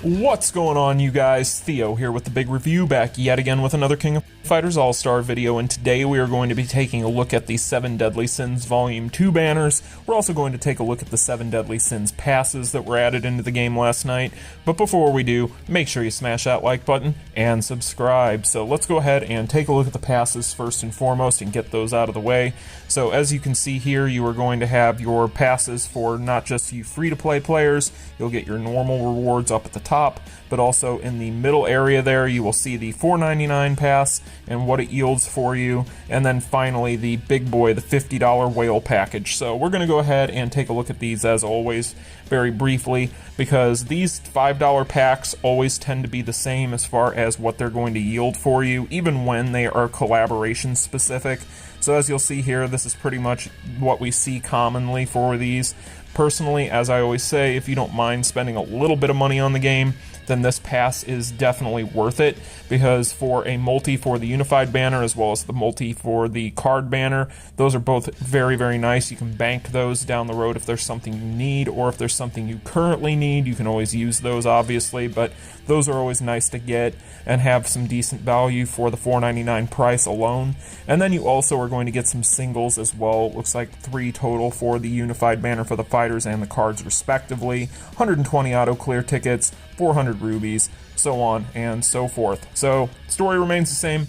What's going on, you guys? Theo here with the big review, back yet again with another King of Fighters Allstar video, and today we are going to be taking a look at the 7 Deadly Sins Volume 2 banners. We're also going to take a look at the 7 Deadly Sins passes that were added into the game last night, but before we do, make sure you smash that like button and subscribe. So let's go ahead and take a look at the passes first and foremost and get those out of the way. So as you can see here, you are going to have your passes for not just you free-to-play players. You'll get your normal rewards up at the top, but also in the middle area there you will see the $4.99 pass and what it yields for you, and then finally the big boy, the $50 whale package. So we're going to go ahead and take a look at these as always very briefly, because these $5 packs always tend to be the same as far as what they're going to yield for you, even when they are collaboration specific. So as you'll see here, this is pretty much what we see commonly for these. Personally, as I always say, if you don't mind spending a little bit of money on the game, then this pass is definitely worth it, because for a multi for the unified banner as well as the multi for the card banner, those are both very, very nice. You can bank those down the road if there's something you need, or if there's something you currently need, you can always use those obviously, but those are always nice to get and have some decent value for the $4.99 price alone. And then you also are going to get some singles as well. It looks like 3 total for the unified banner for the fighters and the cards respectively. 120 auto clear tickets, 400 rubies, so on and so forth. So story remains the same.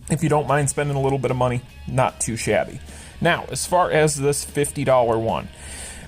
If you don't mind spending a little bit of money, not too shabby. Now, as far as this $50 one,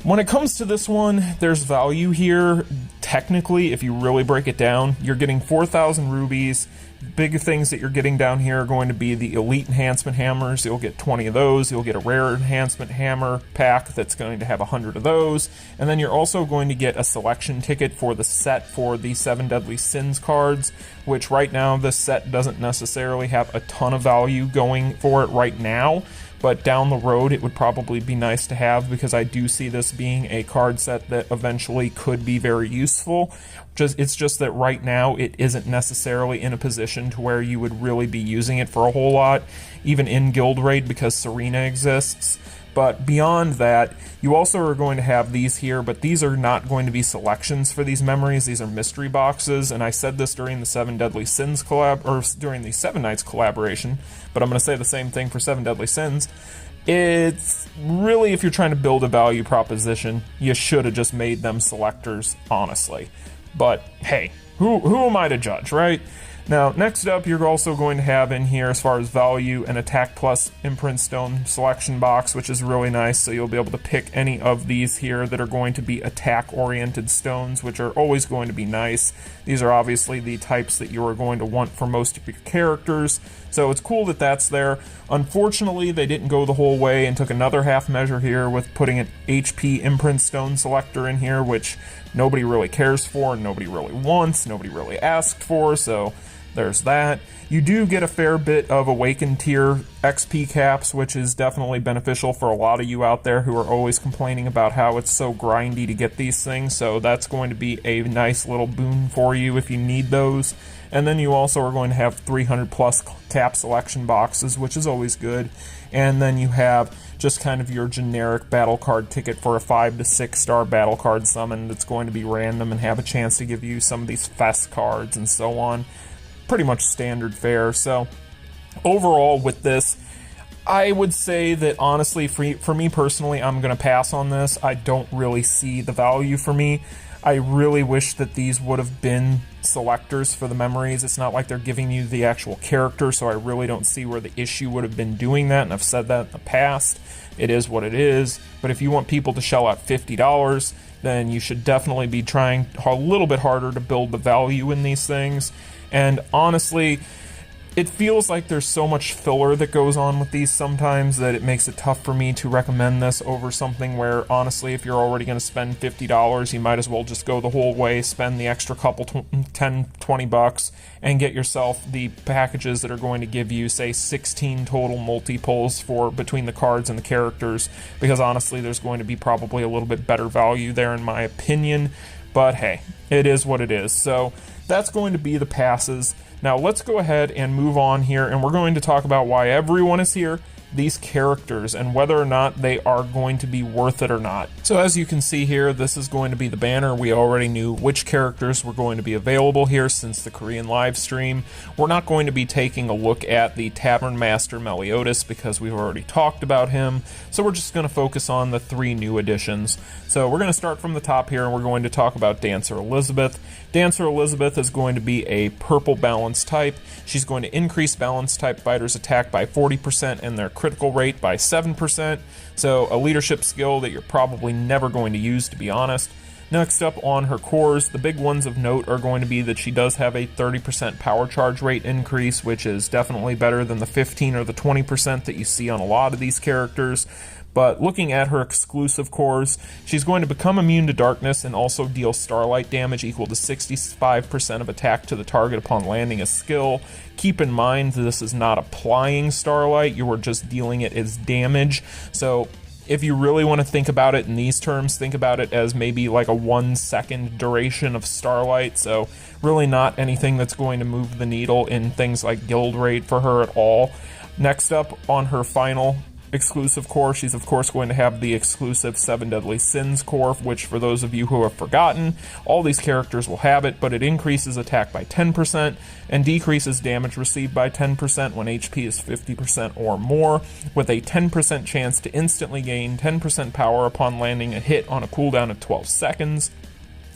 when it comes to this one, there's value here. Technically, if you really break it down, you're getting 4,000 rubies. Big things that you're getting down here are going to be the elite enhancement hammers. You'll get 20 of those. You'll get a rare enhancement hammer pack that's going to have 100 of those. And then you're also going to get a selection ticket for the set for the 7 Deadly Sins cards, which right now this set doesn't necessarily have a ton of value going for it right now. But down the road it would probably be nice to have, because I do see this being a card set that eventually could be very useful. It's just that right now it isn't necessarily in a position to where you would really be using it for a whole lot, even in Guild Raid, because Serena exists. But beyond that, you also are going to have these here, but these are not going to be selections for these memories. These are mystery boxes, and I said this during the 7 Deadly Sins collab, or during the 7 Nights collaboration, but I'm going to say the same thing for 7 Deadly Sins. It's really, if you're trying to build a value proposition, you should have just made them selectors, honestly. But hey, who am I to judge, right? Now, next up, you're also going to have in here, as far as value, an Attack Plus Imprint Stone selection box, which is really nice, so you'll be able to pick any of these here that are going to be attack-oriented stones, which are always going to be nice. These are obviously the types that you are going to want for most of your characters, so it's cool that that's there. Unfortunately, they didn't go the whole way and took another half measure here with putting an HP Imprint Stone selector in here, which nobody really cares for, and nobody really wants, nobody really asked for, so there's that. You do get a fair bit of Awakened tier XP caps, which is definitely beneficial for a lot of you out there who are always complaining about how it's so grindy to get these things, so that's going to be a nice little boon for you if you need those. And then you also are going to have 300 plus cap selection boxes, which is always good. And then you have just kind of your generic battle card ticket for a 5 to 6 star battle card summon that's going to be random and have a chance to give you some of these fest cards and so on. Pretty much standard fare. So overall with this, I would say that honestly, for me personally, I'm going to pass on this. I don't really see the value for me. I really wish that these would have been selectors for the memories. It's not like they're giving you the actual character, so I really don't see where the issue would have been doing that, and I've said that in the past. It is what it is, but if you want people to shell out $50, then you should definitely be trying a little bit harder to build the value in these things. And honestly, it feels like there's so much filler that goes on with these sometimes that it makes it tough for me to recommend this over something where, honestly, if you're already going to spend $50, you might as well just go the whole way, spend the extra couple, 10, 20 bucks, and get yourself the packages that are going to give you, say, 16 total multi-pulls for between the cards and the characters, because honestly, there's going to be probably a little bit better value there in my opinion. But hey, it is what it is. So that's going to be the passes. Now let's go ahead and move on here, and we're going to talk about why everyone is here these characters and whether or not they are going to be worth it or not. So as you can see here, this is going to be the banner. We already knew which characters were going to be available here since the Korean live stream. We're not going to be taking a look at the Tavern Master Melodies because we've already talked about him. So we're just going to focus on the 3 new additions. So we're going to start from the top here and we're going to talk about Dancer Elizabeth. Dancer Elizabeth is going to be a purple balance type. She's going to increase balance type fighters' attack by 40% and their critical rate by 7%. So a leadership skill that you're probably never going to use, to be honest. Next up on her cores, the big ones of note are going to be that she does have a 30% power charge rate increase, which is definitely better than the 15 or the 20% that you see on a lot of these characters. But looking at her exclusive cores, she's going to become immune to darkness and also deal starlight damage equal to 65% of attack to the target upon landing a skill. Keep in mind this is not applying starlight, you are just dealing it as damage. So if you really want to think about it in these terms, think about it as maybe like a 1 second duration of starlight. So really not anything that's going to move the needle in things like guild rate for her at all. Next up on her final exclusive core, she's of course going to have the exclusive 7 Deadly Sins core, which for those of you who have forgotten, all these characters will have it, but it increases attack by 10% and decreases damage received by 10% when HP is 50% or more, with a 10% chance to instantly gain 10% power upon landing a hit on a cooldown of 12 seconds.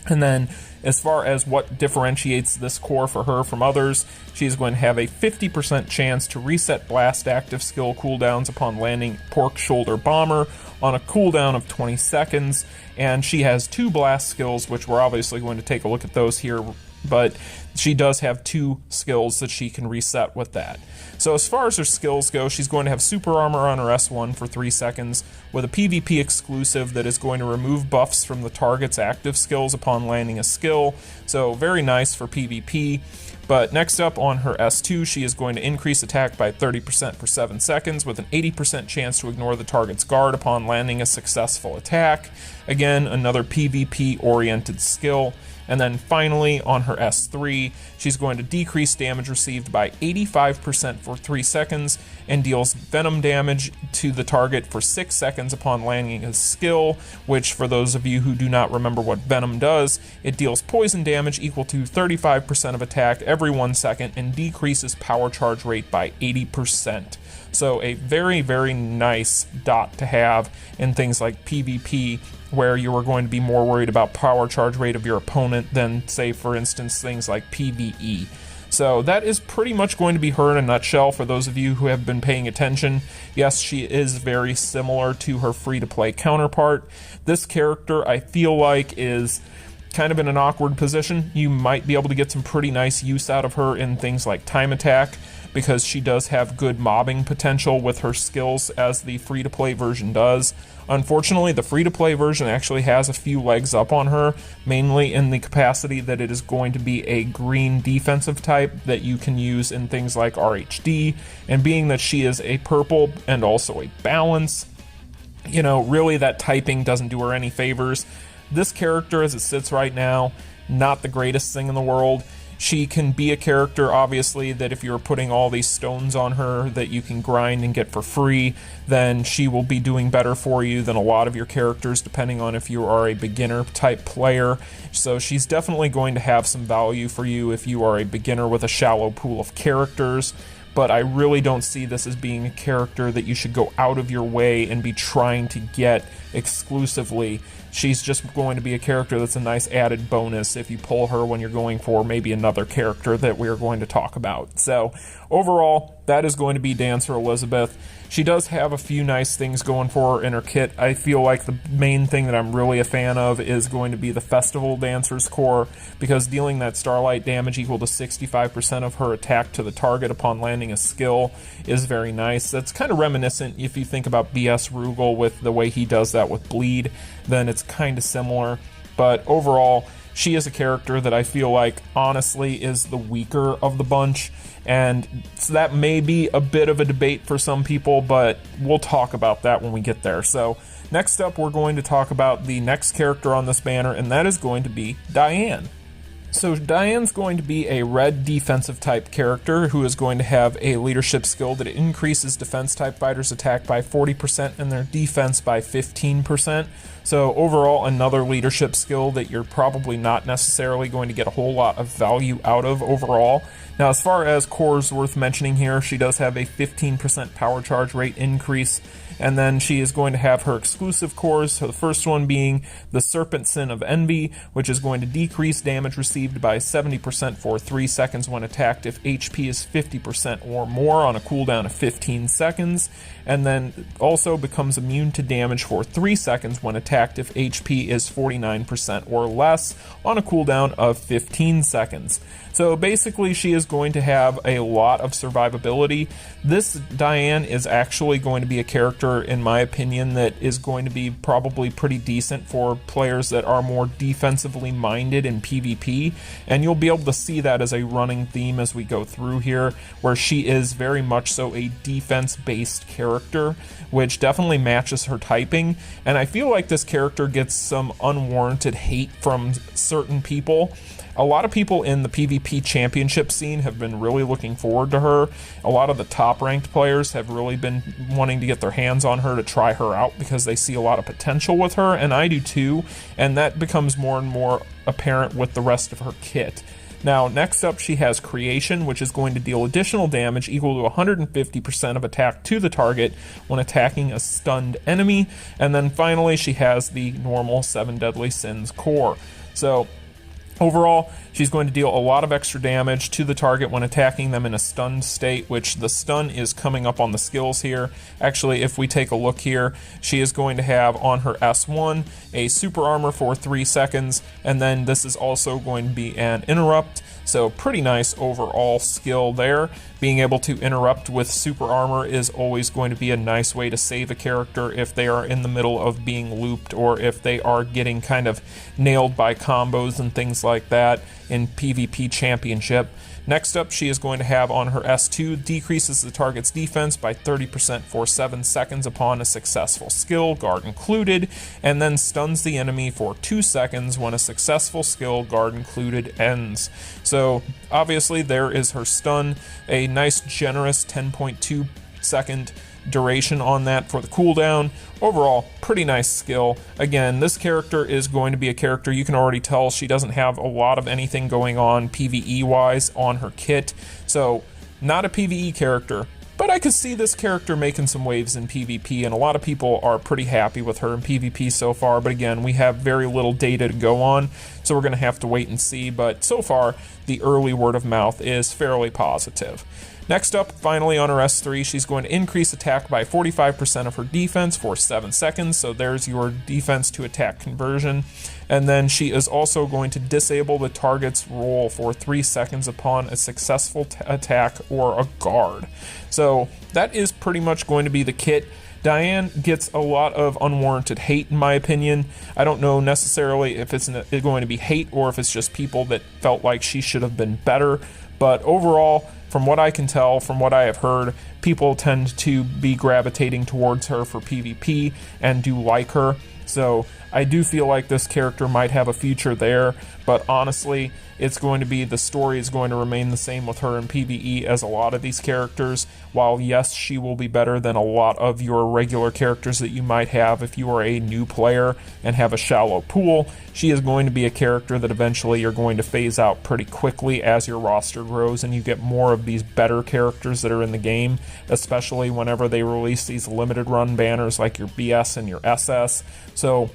And then as far as what differentiates this core for her from others, she's going to have a 50% chance to reset blast active skill cooldowns upon landing Pork Shoulder Bomber on a cooldown of 20 seconds. And she has 2 blast skills, which we're obviously going to take a look at those here, but she does have 2 skills that she can reset with that. So as far as her skills go, she's going to have Super Armor on her S1 for 3 seconds, with a PvP exclusive that is going to remove buffs from the target's active skills upon landing a skill. So very nice for PvP. But next up on her S2, she is going to increase attack by 30% for 7 seconds with an 80% chance to ignore the target's guard upon landing a successful attack. Again, another PvP-oriented skill. And then finally, on her S3, she's going to decrease damage received by 85% for 3 seconds and deals venom damage to the target for 6 seconds upon landing a skill, which for those of you who do not remember what venom does, it deals poison damage equal to 35% of attack every 1 second and decreases power charge rate by 80%. So a very, very nice dot to have in things like PvP, where you are going to be more worried about power charge rate of your opponent than, say, for instance, things like PvE. So that is pretty much going to be her in a nutshell for those of you who have been paying attention. Yes, she is very similar to her free-to-play counterpart. This character, I feel like, is kind of in an awkward position. You might be able to get some pretty nice use out of her in things like time attack, because she does have good mobbing potential with her skills as the free-to-play version does. Unfortunately, the free-to-play version actually has a few legs up on her, mainly in the capacity that it is going to be a green defensive type that you can use in things like RHD, and being that she is a purple and also a balance, you know, really that typing doesn't do her any favors. This character as it sits right now, not the greatest thing in the world. She can be a character, obviously, that if you're putting all these stones on her that you can grind and get for free, then she will be doing better for you than a lot of your characters, depending on if you are a beginner type player. So she's definitely going to have some value for you if you are a beginner with a shallow pool of characters. But I really don't see this as being a character that you should go out of your way and be trying to get exclusively. She's just going to be a character that's a nice added bonus if you pull her when you're going for maybe another character that we're going to talk about. So overall, that is going to be Dancer Elizabeth. She does have a few nice things going for her in her kit. I feel like the main thing that I'm really a fan of is going to be the Festival Dancer's core, because dealing that starlight damage equal to 65% of her attack to the target upon landing a skill is very nice. That's kind of reminiscent if you think about BS Rugal with the way he does that with bleed, then it's kind of similar. But overall, she is a character that I feel like honestly is the weaker of the bunch, and so that may be a bit of a debate for some people, but we'll talk about that when we get there. So next up, we're going to talk about the next character on this banner, and that is going to be Dionne. So Dionne's going to be a red defensive type character who is going to have a leadership skill that increases defense type fighters' attack by 40% and their defense by 15%. So overall, another leadership skill that you're probably not necessarily going to get a whole lot of value out of overall. Now, as far as cores worth mentioning here, she does have a 15% power charge rate increase, and then she is going to have her exclusive cores. So the first one being the Serpent Sin of Envy, which is going to decrease damage received by 70% for 3 seconds when attacked if HP is 50% or more on a cooldown of 15 seconds, and then also becomes immune to damage for 3 seconds when attacked if HP is 49% or less on a cooldown of 15 seconds. So basically, she is going to have a lot of survivability. This Dionne is actually going to be a character, in my opinion, that is going to be probably pretty decent for players that are more defensively minded in PvP, and you'll be able to see that as a running theme as we go through here, where she is very much so a defense-based character, which definitely matches her typing, and I feel like this character gets some unwarranted hate from certain people. A lot of people in the PvP championship scene have been really looking forward to her. A lot of the top ranked players have really been wanting to get their hands on her to try her out because they see a lot of potential with her, and I do too, and that becomes more and more apparent with the rest of her kit. Now, next up, she has Creation, which is going to deal additional damage equal to 150% of attack to the target when attacking a stunned enemy. And then finally, she has the normal 7 Deadly Sins core. So overall, she's going to deal a lot of extra damage to the target when attacking them in a stunned state, which the stun is coming up on the skills here. Actually, if we take a look here, she is going to have on her S1 a super armor for 3 seconds, and then this is also going to be an interrupt. So pretty nice overall skill there. Being able to interrupt with super armor is always going to be a nice way to save a character if they are in the middle of being looped, or if they are getting kind of nailed by combos and things like that in PvP Championship. Next up, she is going to have on her S2 decreases the target's defense by 30% for 7 seconds upon a successful skill, guard included, and then stuns the enemy for 2 seconds when a successful skill, guard included, ends. So obviously there is her stun, a nice generous 10.2 second duration on that for the cooldown. Overall, pretty nice skill. Again, this character is going to be a character you can already tell she doesn't have a lot of anything going on PvE wise on her kit, so not a PvE character, but I could see this character making some waves in PvP, and a lot of people are pretty happy with her in PvP so far. But again, we have very little data to go on, so we're going to have to wait and see, but so far the early word of mouth is fairly positive. Next up, finally on her S3, she's going to increase attack by 45% of her defense for 7 seconds, so there's your defense to attack conversion. And then she is also going to disable the target's roll for 3 seconds upon a successful attack or a guard. So that is pretty much going to be the kit. Dionne gets a lot of unwarranted hate, in my opinion. I don't know necessarily if it's going to be hate or if it's just people that felt like she should have been better, but overall, from what I can tell, from what I have heard, people tend to be gravitating towards her for PvP and do like her. So I do feel like this character might have a future there, but honestly, it's going to be, the story is going to remain the same with her in PvE as a lot of these characters. While yes, she will be better than a lot of your regular characters that you might have if you are a new player and have a shallow pool, she is going to be a character that eventually you're going to phase out pretty quickly as your roster grows and you get more of these better characters that are in the game, especially whenever they release these limited run banners like your BS and your SS. So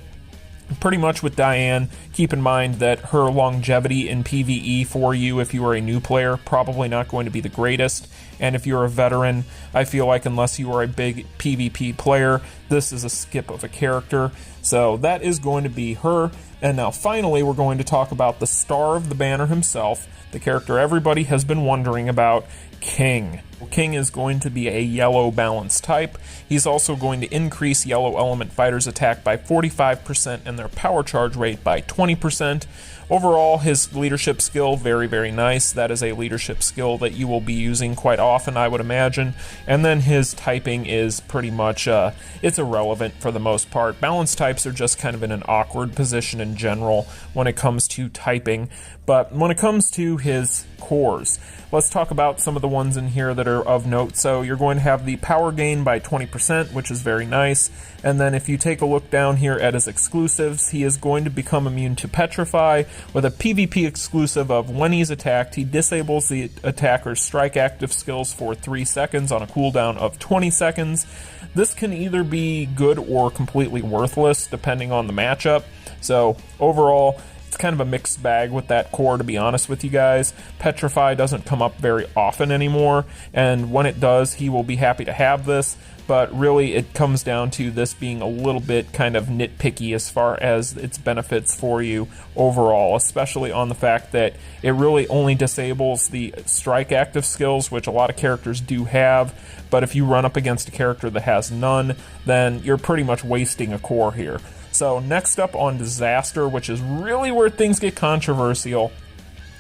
pretty much with Dionne, keep in mind that her longevity in PvE for you if you are a new player, probably not going to be the greatest. And if you're a veteran, I feel like unless you are a big PvP player, this is a skip of a character. So that is going to be her. And now finally, we're going to talk about the star of the banner himself, the character everybody has been wondering about, King. King is going to be a yellow balance type. He's also going to increase yellow element fighters' attack by 45% and their power charge rate by 20%. Overall, his leadership skill, very, very nice. That is a leadership skill that you will be using quite often, I would imagine. And then his typing is pretty much, it's irrelevant for the most part. Balance types are just kind of in an awkward position in general when it comes to typing. But when it comes to his cores, let's talk about some of the ones in here that are of note. So you're going to have the power gain by 20%, which is very nice. And then if you take a look down here at his exclusives, he is going to become immune to Petrify with a PvP exclusive of when he's attacked, he disables the attacker's strike active skills for 3 seconds on a cooldown of 20 seconds. This can either be good or completely worthless depending on the matchup. So overall, it's kind of a mixed bag with that core, to be honest with you guys. Petrify doesn't come up very often anymore, and when it does, he will be happy to have this, but really it comes down to this being a little bit kind of nitpicky as far as its benefits for you overall, especially on the fact that it really only disables the strike active skills, which a lot of characters do have, but if you run up against a character that has none, then you're pretty much wasting a core here. So next up on Disaster, which is really where things get controversial,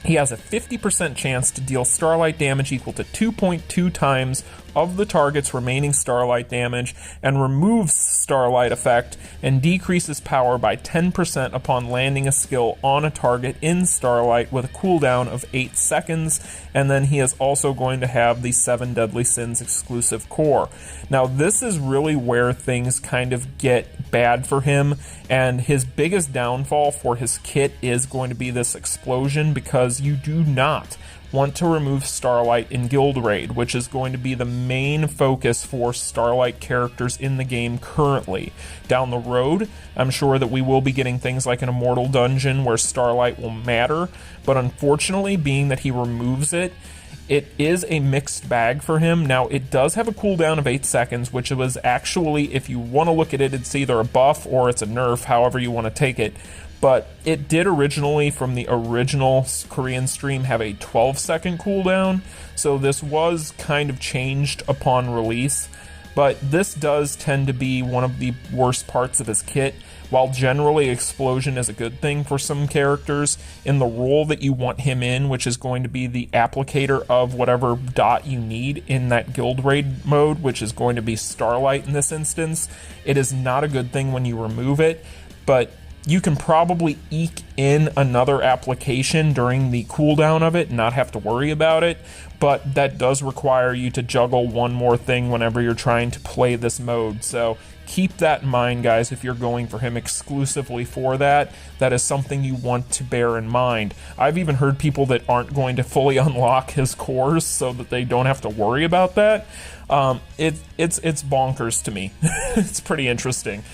he has a 50% chance to deal Starlight damage equal to 2.2 times of the target's remaining Starlight damage, and removes Starlight effect and decreases power by 10% upon landing a skill on a target in Starlight with a cooldown of 8 seconds, and then he is also going to have the 7 Deadly Sins exclusive core. Now this is really where things kind of get bad for him, and his biggest downfall for his kit is going to be this explosion, because you do not want to remove Starlight in Guild Raid, which is going to be the main focus for Starlight characters in the game currently. Down the road, I'm sure that we will be getting things like an Immortal Dungeon where Starlight will matter, but unfortunately, being that he removes it, it is a mixed bag for him. Now, it does have a cooldown of 8 seconds, which was actually, if you want to look at it, it's either a buff or it's a nerf, however you want to take it. But it did originally, from the original Korean stream, have a 12-second cooldown, so this was kind of changed upon release. But this does tend to be one of the worst parts of his kit. While generally explosion is a good thing for some characters, in the role that you want him in, which is going to be the applicator of whatever dot you need in that Guild Raid mode, which is going to be Starlight in this instance, it is not a good thing when you remove it, but you can probably eke in another application during the cooldown of it and not have to worry about it, but that does require you to juggle one more thing whenever you're trying to play this mode. So keep that in mind, guys, if you're going for him exclusively for that. That is something you want to bear in mind. I've even heard people that aren't going to fully unlock his cores so that they don't have to worry about that. It's bonkers to me. It's pretty interesting,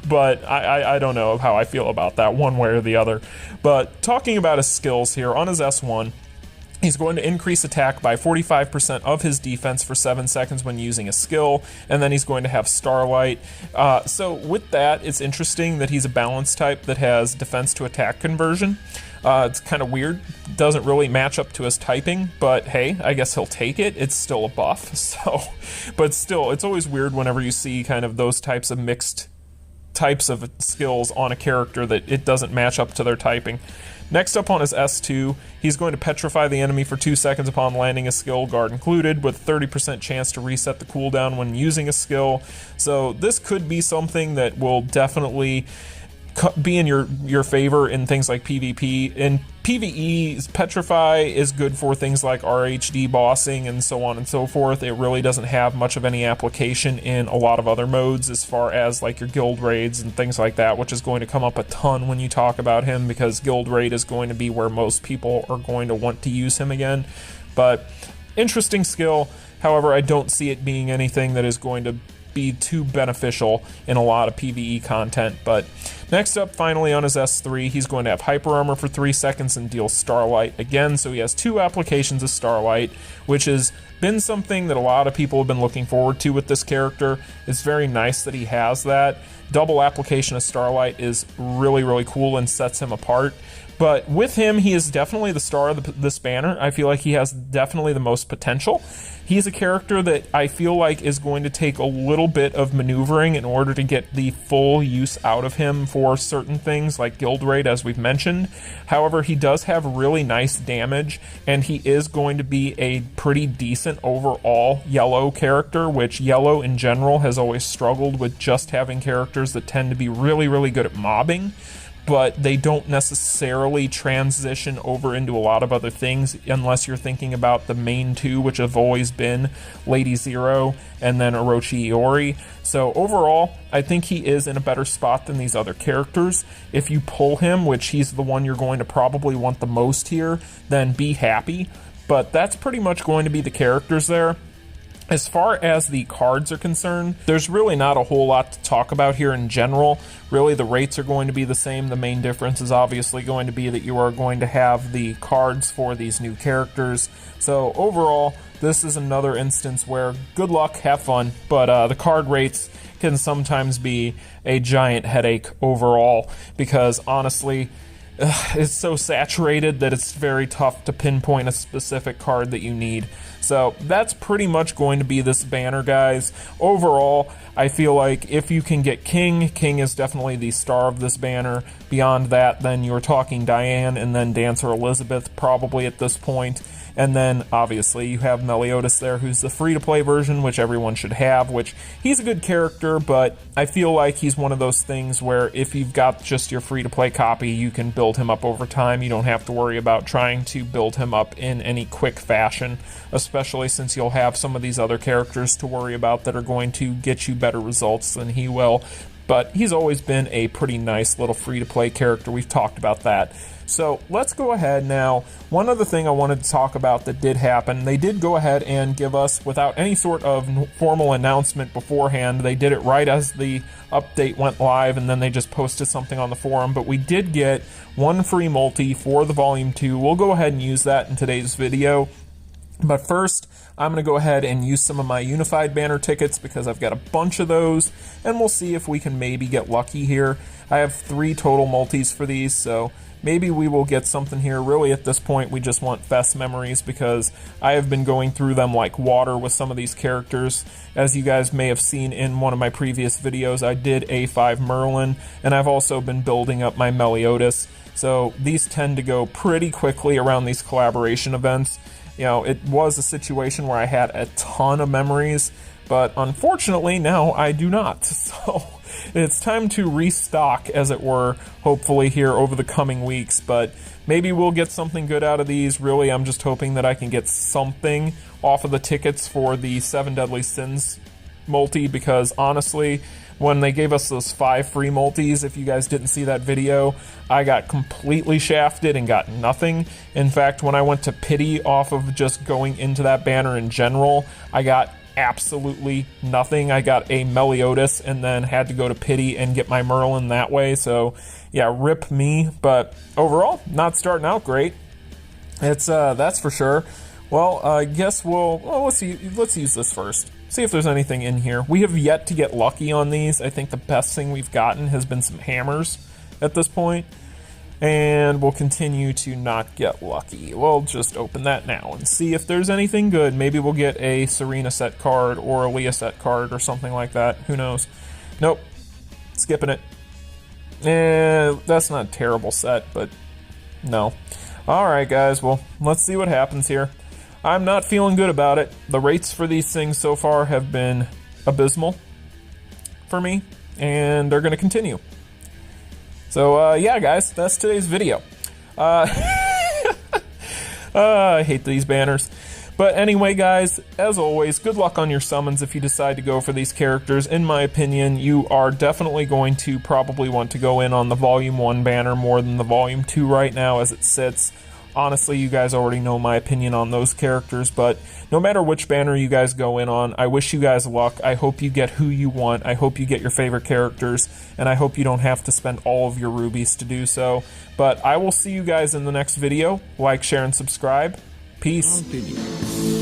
but I don't know how I feel about that one way or the other. But talking about his skills here, on his S1, he's going to increase attack by 45% of his defense for 7 seconds when using a skill, and then he's going to have Starlight. So with that, it's interesting that he's a balance type that has defense to attack conversion. It's kind of weird, doesn't really match up to his typing, but hey, I guess he'll take it. It's still a buff, so, but still, it's always weird whenever you see kind of those types of mixed types of skills on a character that it doesn't match up to their typing. Next up on his S2, he's going to petrify the enemy for 2 seconds upon landing a skill, guard included, with 30% chance to reset the cooldown when using a skill. So this could be something that will definitely be in your favor in things like PvP. In PvE, Petrify is good for things like RHD bossing and so on and so forth. It really doesn't have much of any application in a lot of other modes as far as like your guild raids and things like that, which is going to come up a ton when you talk about him, because guild raid is going to be where most people are going to want to use him again. But interesting skill. However, I don't see it being anything that is going to be too beneficial in a lot of PvE content. But next up, finally on his S3, he's going to have Hyper Armor for 3 seconds and deal Starlight again, so he has 2 applications of Starlight, which has been something that a lot of people have been looking forward to with this character. It's very nice that he has that. Double application of Starlight is really, really cool and sets him apart. But with him, he is definitely the star of this banner. I feel like he has definitely the most potential. He's a character that I feel like is going to take a little bit of maneuvering in order to get the full use out of him for certain things like Guild Raid, as we've mentioned. However, he does have really nice damage, and he is going to be a pretty decent overall yellow character, which yellow in general has always struggled with just having characters that tend to be really, really good at mobbing. but they don't necessarily transition over into a lot of other things unless you're thinking about the main two, which have always been Lady Zero and then Orochi Iori. So overall, I think he is in a better spot than these other characters. If you pull him, which he's the one you're going to probably want the most here, then be happy. But that's pretty much going to be the characters there. As far as the cards are concerned, there's really not a whole lot to talk about here in general. Really, the rates are going to be the same. The main difference is obviously going to be that you are going to have the cards for these new characters. So overall, this is another instance where good luck, have fun, but the card rates can sometimes be a giant headache overall because honestly, it's so saturated that it's very tough to pinpoint a specific card that you need. So that's pretty much going to be this banner, guys. Overall, I feel like if you can get King, King is definitely the star of this banner. Beyond that, then you're talking Dionne and then Dancer Elizabeth probably at this point. And then, obviously, you have Melodies there, who's the free-to-play version, which everyone should have, which he's a good character, but I feel like he's one of those things where if you've got just your free-to-play copy, you can build him up over time. You don't have to worry about trying to build him up in any quick fashion, especially since you'll have some of these other characters to worry about that are going to get you better results than he will. But he's always been a pretty nice little free-to-play character. We've talked about that. So let's go ahead now. One other thing I wanted to talk about that did happen, they did go ahead and give us, without any sort of formal announcement beforehand, they did it right as the update went live, and then they just posted something on the forum, but we did get one free multi for the Volume 2. We'll go ahead and use that in today's video. But first, I'm going to go ahead and use some of my Unified Banner tickets because I've got a bunch of those, and we'll see if we can maybe get lucky here. I have 3 total multis for these, so maybe we will get something here. Really, at this point, we just want Fest memories because I have been going through them like water with some of these characters. As you guys may have seen in one of my previous videos, I did A5 Merlin, and I've also been building up my Melodies. So these tend to go pretty quickly around these collaboration events. You know, it was a situation where I had a ton of memories, but unfortunately now I do not. So it's time to restock, as it were, hopefully here over the coming weeks, but maybe we'll get something good out of these. Really, I'm just hoping that I can get something off of the tickets for the 7 Deadly Sins multi, because honestly, when they gave us those 5 free multis, if you guys didn't see that video, I got completely shafted and got nothing. In fact, when I went to pity off of just going into that banner in general, I got absolutely nothing. I got a Melodies and then had to go to pity and get my Merlin that way. So yeah, rip me. But overall, not starting out great. It's that's for sure. Well, I guess let's use this first. See if there's anything in here. We have yet to get lucky on these. I think the best thing we've gotten has been some hammers at this point. And we'll continue to not get lucky. We'll just open that now and see if there's anything good. Maybe we'll get a Serena set card or a Leah set card or something like that. Who knows? Nope. Skipping it. That's not a terrible set, but no. Alright guys, well, let's see what happens here. I'm not feeling good about it. The rates for these things so far have been abysmal for me, and they're going to continue. So, yeah, guys, that's today's video. I hate these banners. But anyway, guys, as always, good luck on your summons if you decide to go for these characters. In my opinion, you are definitely going to probably want to go in on the Volume 1 banner more than the Volume 2 right now as it sits. Honestly, you guys already know my opinion on those characters, but no matter which banner you guys go in on, I wish you guys luck. I hope you get who you want. I hope you get your favorite characters, and I hope you don't have to spend all of your rubies to do so. But I will see you guys in the next video. Like, share, and subscribe. Peace.